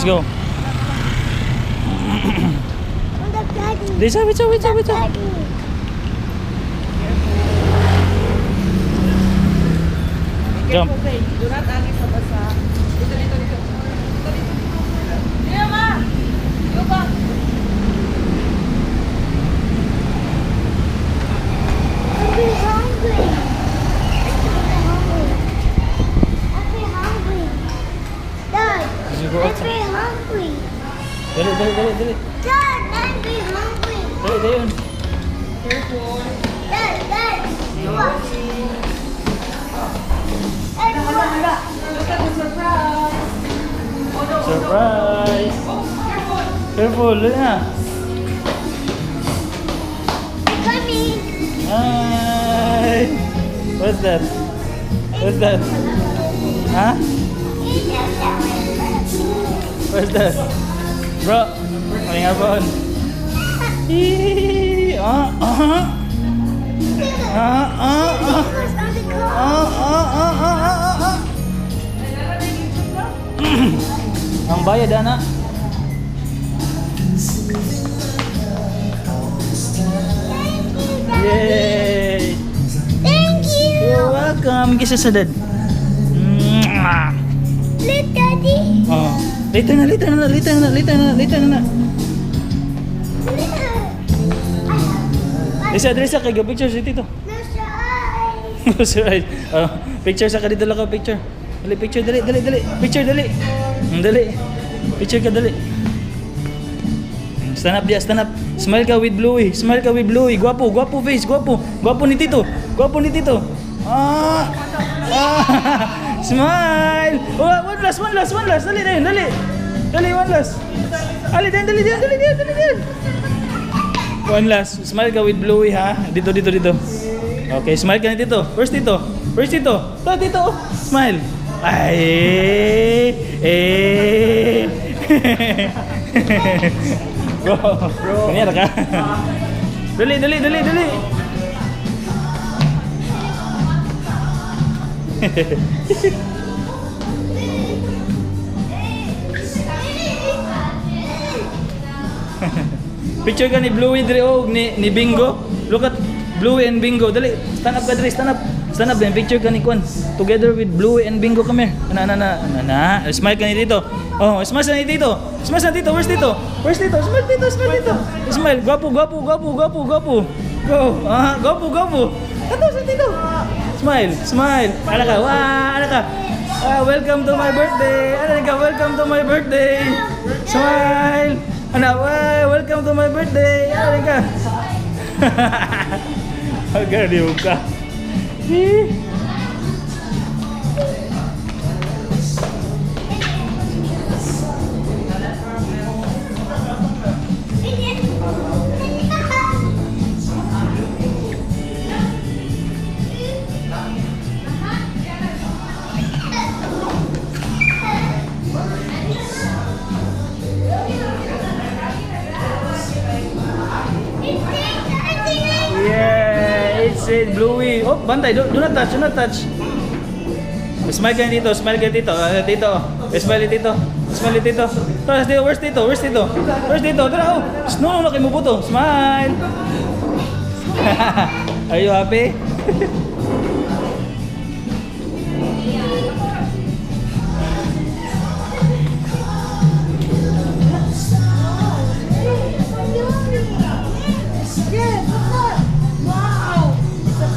go. Wait up. Jump. Do not agi sa basa. Dito. Dito, ma! Go back. Dali. Dali yun. Careful. Look at the surprise. Surprise! Oh, careful. Careful, dali na. Hi! What's that? Huh? What's that? Bro, ano nga ba? Ang bayad, anak. Yay! Thank you. You're welcome. Kisa sa dad. Look, Daddy. Oh. Later na. Dresa, kay picture si Tito. Close your eyes. Right. Oh, picture sa ka dito lang ka picture. Dali picture dali. Picture dali. Dali. Picture ka dali. Stand up dia, stand up. Smile ka with Bluey. Guwapo face, guwapo. Guwapo ni Tito. Smile. Oh, one last. Dali na yun, dali. Dali, one last. Dali din. One last. Smile ka with Bluey, ha? Dito. Okay, smile ka ni Tito. Where's Tito? Ito, Tito. Smile. Ay. Bro. Ganyan ka. Dali. Picture ka ni Bluey dire ni Bingo. Look at Bluey and Bingo. Dali, stand up ka dire, stand up din. Picture ka ni Kwan. Together with Bluey and Bingo, come here. Na. Smile ka ni Tito. Oh, smile sa ni Tito. Where's Tito? Smile Tito. Smile. Guwapo. Go. Guwapo. Tato sa Tito. Smile. Ala ka. Welcome to my birthday. Welcome to my birthday. Smile. Welcome to my birthday. Ka. Agadiw ka. Yeah, it's Bluey. Oh, bantay. Do not touch. Smile ka dito. Tito. Smile dito. Where's Tito? Tara, oh. No, kay mo buto. Smile. Are you happy?